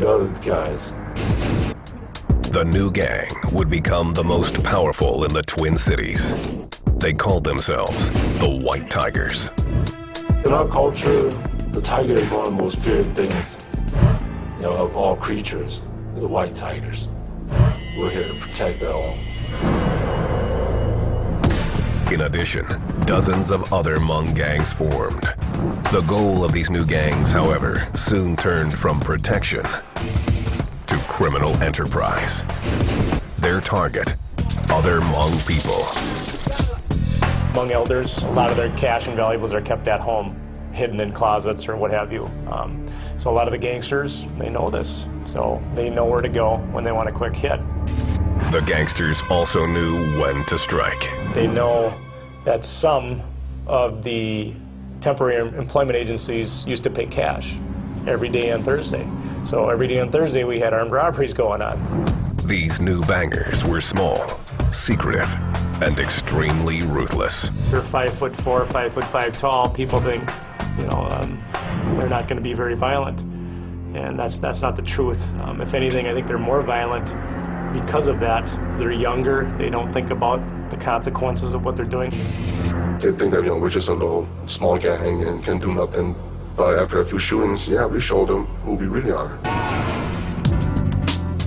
other guys. The new gang would become the most powerful in the Twin Cities. They called themselves the White Tigers. In our culture, the tiger is one of the most feared things, of all creatures, the White Tigers. We're here to protect our own. In addition, dozens of other Hmong gangs formed. The goal of these new gangs, however, soon turned from protection to criminal enterprise. Their target, other Hmong people. Hmong elders, a lot of their cash and valuables are kept at home, hidden in closets or what have you. So a lot of the gangsters, they know this. So they know where to go when they want a quick hit. The gangsters also knew when to strike. They know that some of the temporary employment agencies used to pay cash every day on Thursday. So every day on Thursday we had armed robberies going on. These new bangers were small, secretive, and extremely ruthless. They're 5'4", 5'5" tall. People think, they're not going to be very violent, and that's not the truth. If anything, I think they're more violent because of that. They're younger. They don't think about the consequences of what they're doing. They think that we're just a little small gang and can do nothing. But after a few shootings, we showed them who we really are.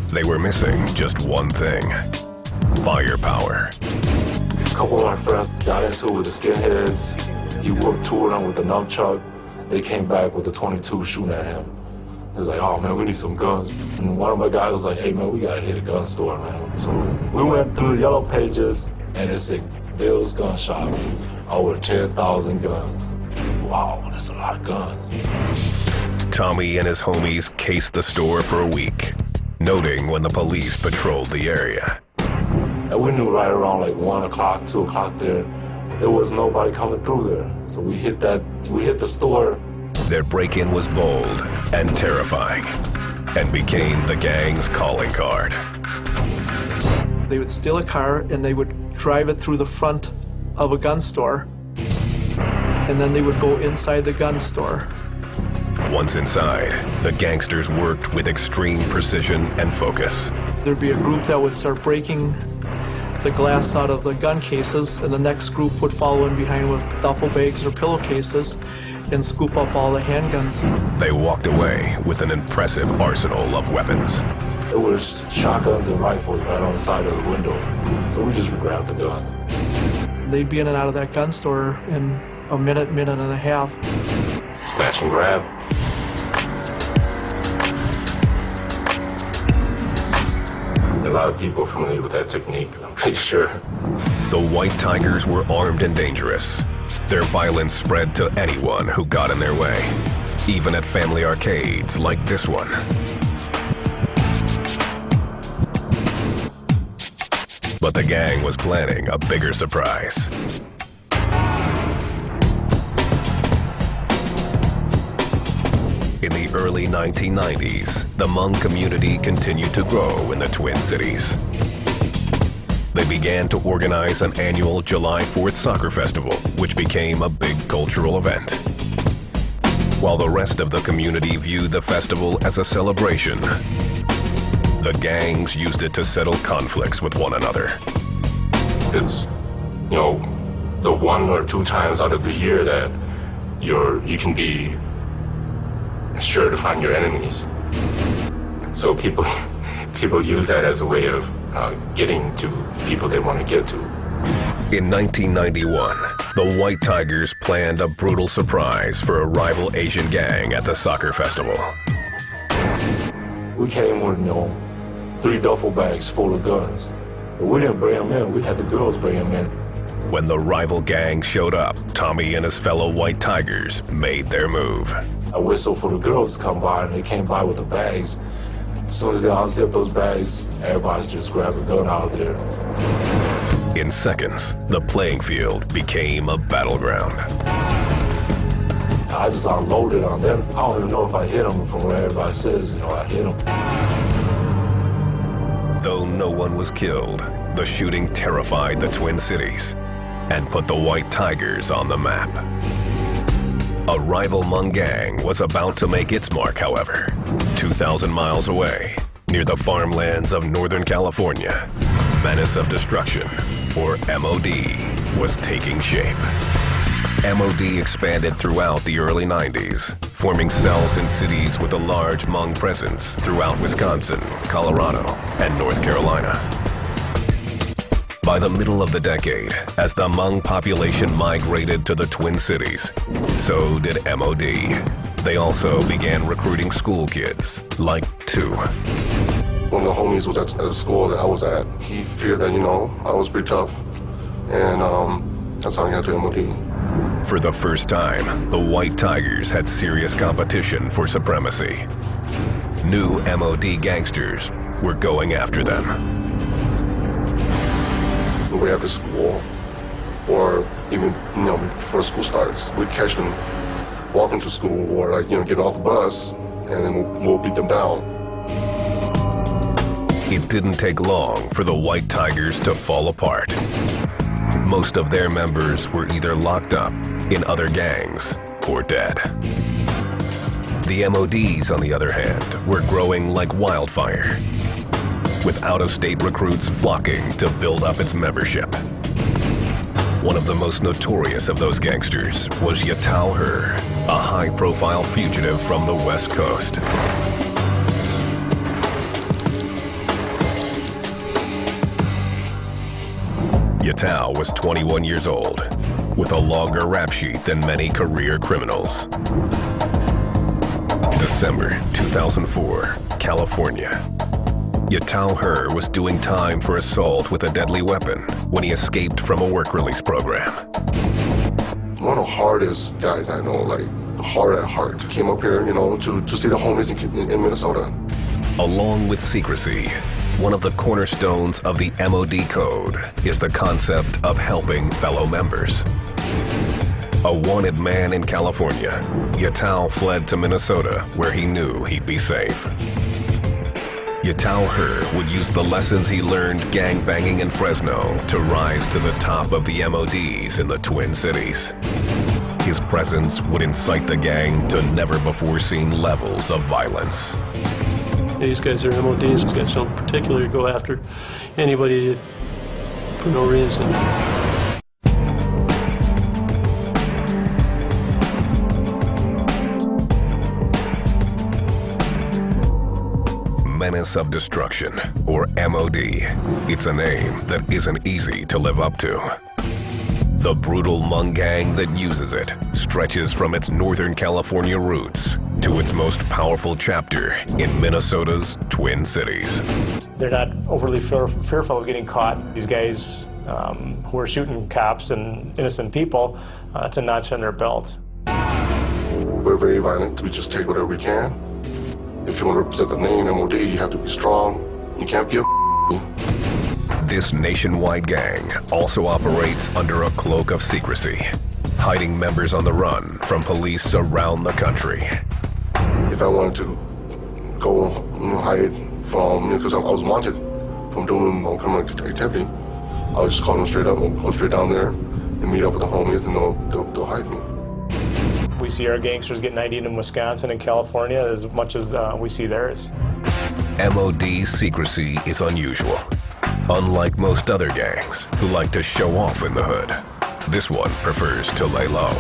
They were missing just one thing: firepower. A couple of our friends got into it with the skinheads. He worked two of them with the nunchuck. They came back with the 22 shooting at him. He was like, oh man, we need some guns. And one of my guys was like, hey man, we gotta hit a gun store, man. So we went through the yellow pages and it said, Bill's Gun Shop, over 10,000 guns. Wow, that's a lot of guns. Tommy and his homies cased the store for a week, noting when the police patrolled the area. And we knew right around like 1 o'clock, 2 o'clock there was nobody coming through there. So we hit the store. Their break-in was bold and terrifying, and became the gang's calling card. They would steal a car and they would drive it through the front of a gun store, and then they would go inside the gun store. Once inside, the gangsters worked with extreme precision and focus. There'd be a group that would start breaking the glass out of the gun cases, and the next group would follow in behind with duffel bags or pillowcases and scoop up all the handguns. They walked away with an impressive arsenal of weapons. There was shotguns and rifles right on the side of the window, so we just grabbed the guns. They'd be in and out of that gun store in a minute and a half. Smash and grab. A lot of people are familiar with that technique, I'm pretty sure. The White Tigers were armed and dangerous. Their violence spread to anyone who got in their way, even at family arcades like this one. But the gang was planning a bigger surprise. In the early 1990s, the Hmong community continued to grow in the Twin Cities. They began to organize an annual July 4th soccer festival, which became a big cultural event. While the rest of the community viewed the festival as a celebration, the gangs used it to settle conflicts with one another. It's, the 1 or 2 times out of the year that you can be sure to find your enemies. So people use that as a way of getting to people they want to get to. In 1991, the White Tigers planned a brutal surprise for a rival Asian gang at the soccer festival. We came with, 3 duffel bags full of guns. But we didn't bring them in, we had the girls bring them in. When the rival gang showed up, Tommy and his fellow White Tigers made their move. I whistled for the girls to come by, and they came by with the bags. As soon as they unzipped those bags, everybody's just grabbed a gun out of there. In seconds, the playing field became a battleground. I just unloaded on them. I don't even know if I hit them from where everybody says, I hit them. Though no one was killed, the shooting terrified the Twin Cities and put the White Tigers on the map. A rival Hmong gang was about to make its mark, however. 2,000 miles away, near the farmlands of Northern California, Menace of Destruction, or MOD, was taking shape. MOD expanded throughout the early 90s, forming cells in cities with a large Hmong presence throughout Wisconsin, Colorado, and North Carolina. By the middle of the decade, as the Hmong population migrated to the Twin Cities, so did MOD. They also began recruiting school kids, like two. One of the homies was at the school that I was at. He feared that, I was pretty tough, and that's how he got to MOD. For the first time, the White Tigers had serious competition for supremacy. New MOD gangsters were going after them. We have a school, or even, before school starts, we'd catch them walking to school or getting off the bus, and then we'll beat them down. It didn't take long for the White Tigers to fall apart. Most of their members were either locked up in other gangs or dead. The MODs, on the other hand, were growing like wildfire, with out-of-state recruits flocking to build up its membership. One of the most notorious of those gangsters was Yatao Her, a high-profile fugitive from the West Coast. Yatao was 21 years old, with a longer rap sheet than many career criminals. December 2004, California. Yatao Her was doing time for assault with a deadly weapon when he escaped from a work release program. One of the hardest guys I know, hard at heart, came up here, to see the homies in Minnesota. Along with secrecy, one of the cornerstones of the MOD code is the concept of helping fellow members. A wanted man in California, Yatao fled to Minnesota, where he knew he'd be safe. Yatao Her would use the lessons he learned gangbanging in Fresno to rise to the top of the MODs in the Twin Cities. His presence would incite the gang to never-before-seen levels of violence. These guys are MODs. These guys don't particularly go after anybody for no reason. Menace of Destruction, or MOD. It's a name that isn't easy to live up to. The brutal Hmong gang that uses it stretches from its Northern California roots to its most powerful chapter in Minnesota's Twin Cities. They're not overly fearful of getting caught. These guys who are shooting cops and innocent people, it's a notch on their belt. We're very violent. We just take whatever we can. If you want to represent the name MOD, you have to be strong. You can't be a This nationwide gang also operates under a cloak of secrecy, hiding members on the run from police around the country. If I wanted to go hide from, because I was wanted from doing criminal activity, I would just call them straight up, go straight down there and meet up with the homies, and they'll hide me. We see our gangsters getting ID'd in Wisconsin and California as much as we see theirs. MOD secrecy is unusual. Unlike most other gangs who like to show off in the hood, this one prefers to lay low.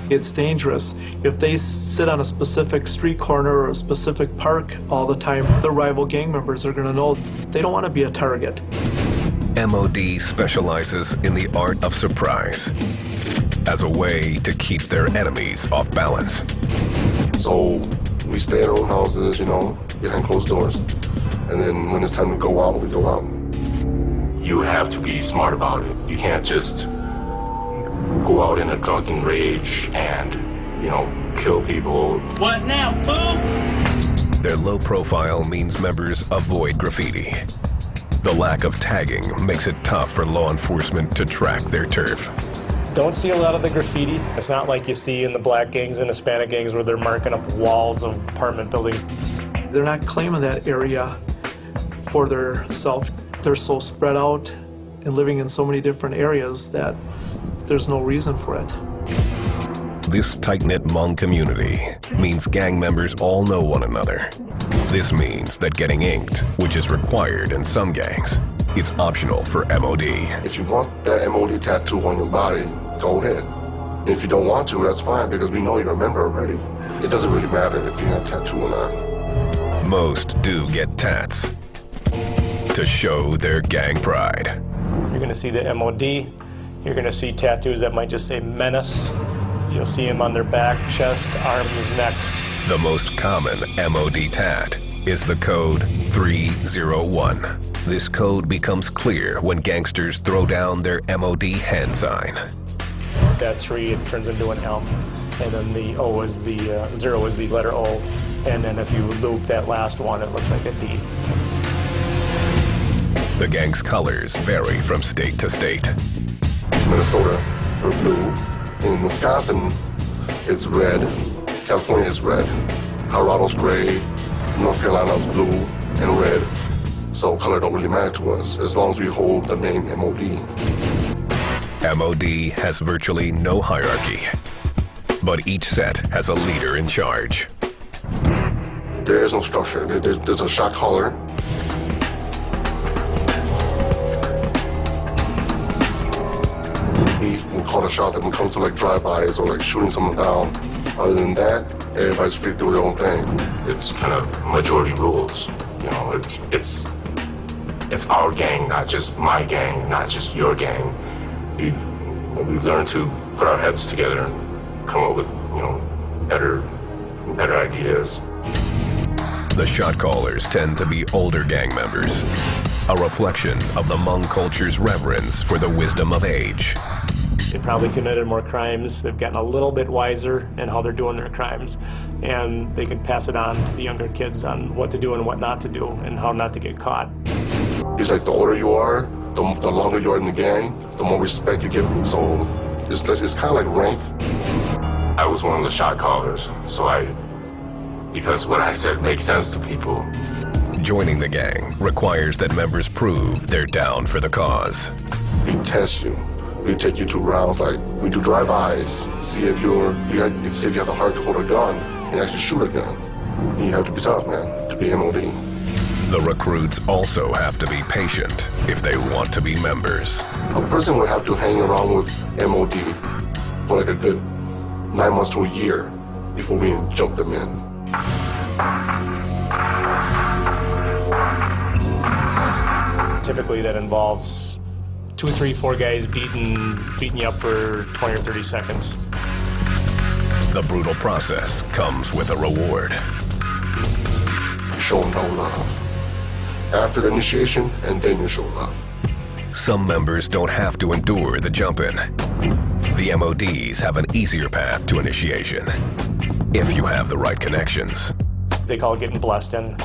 It's dangerous. If they sit on a specific street corner or a specific park all the time, the rival gang members are going to know they don't want to be a target. MOD specializes in the art of surprise as a way to keep their enemies off balance. So we stay at our own houses, behind closed doors. And then when it's time to go out, we go out. You have to be smart about it. You can't just go out in a drunken rage and, kill people. What now, fool? Their low profile means members avoid graffiti. The lack of tagging makes it tough for law enforcement to track their turf. Don't see a lot of the graffiti. It's not like you see in the black gangs and Hispanic gangs where they're marking up walls of apartment buildings. They're not claiming that area for their self. They're so spread out and living in so many different areas that there's no reason for it. This tight-knit Hmong community means gang members all know one another. This means that getting inked, which is required in some gangs, is optional for MOD. If you want that MOD tattoo on your body, go ahead. If you don't want to, that's fine, because we know you're a member already. It doesn't really matter if you have a tattoo or not. Most do get tats to show their gang pride. You're going to see the MOD. You're going to see tattoos that might just say Menace. You'll see them on their back, chest, arms, necks. The most common MOD tat is the code 301. This code becomes clear when gangsters throw down their MOD hand sign. That 3, it turns into an L. And then the O is the 0 is the letter O. And then if you loop that last one, it looks like a D. The gang's colors vary from state to state. Minnesota, we're blue. In Wisconsin, it's red. California is red. Colorado's gray. North Carolina's blue and red. So color don't really matter to us as long as we hold the name MOD. MOD has virtually no hierarchy, but each set has a leader in charge. There is no structure. There's a shot caller. He will call a shot that when it comes to like drive-bys or like shooting someone down. Other than that, everybody's free to do their own thing. It's kind of majority rules. You know, it's our gang, not just my gang, not just your gang. We've learned to put our heads together and come up with, you know, better ideas. The shot callers tend to be older gang members, a reflection of the Hmong culture's reverence for the wisdom of age. They probably committed more crimes. They've gotten a little bit wiser in how they're doing their crimes, and they can pass it on to the younger kids on what to do and what not to do and how not to get caught. It's like the older you are, the longer you are in the gang, the more respect you give them. So it's kind of like rank. I was one of the shot callers, because what I said makes sense to people. Joining the gang requires that members prove they're down for the cause. We test you. We take you to rounds, like we do drive-bys, see if you have the heart to hold a gun and actually shoot a gun. You have to be tough, man, to be MOD. The recruits also have to be patient if they want to be members. A person would have to hang around with MOD for like a good 9 months to a year before we jump them in. Typically that involves 2, 3, 4 guys beating you up for 20 or 30 seconds. The brutal process comes with a reward. You show no love. After the initiation, and then you show love. Some members don't have to endure the jump-in. The MODs have an easier path to initiation, if you have the right connections. They call it getting blessed in.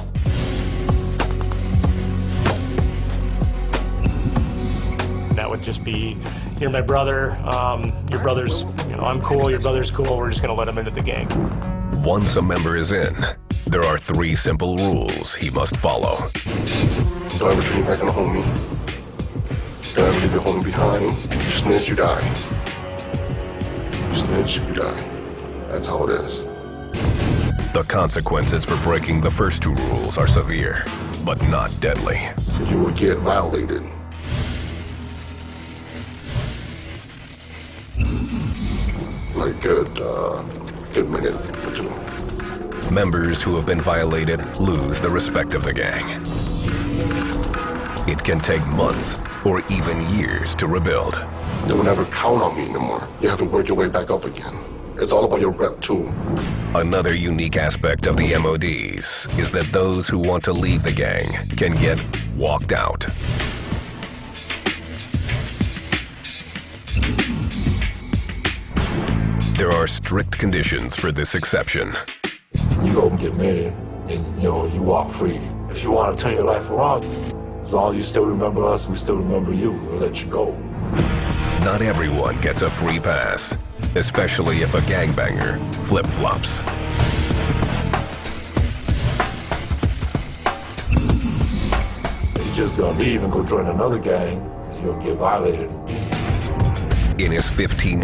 That would just be, you're my brother, your brother's, I'm cool, your brother's cool, we're just gonna let him into the gang. Once a member is in, there are 3 simple rules he must follow. Don't ever turn your back on a homie. Don't ever leave your homie behind. You snitch, you die. You snitch, you die. That's how it is. The consequences for breaking the first 2 rules are severe, but not deadly. You will get violated. Like good minute or 2. Members who have been violated lose the respect of the gang. It can take months or even years to rebuild. They will never count on me anymore. You have to work your way back up again. It's all about your rep too. Another unique aspect of the MODs is that those who want to leave the gang can get walked out. There are strict conditions for this exception. You go and get married, and you walk free. If you want to turn your life around, as long as you still remember us, we still remember you. We'll let you go. Not everyone gets a free pass, especially if a gangbanger flip-flops. You just gonna leave and go join another gang, you'll get violated. In his 15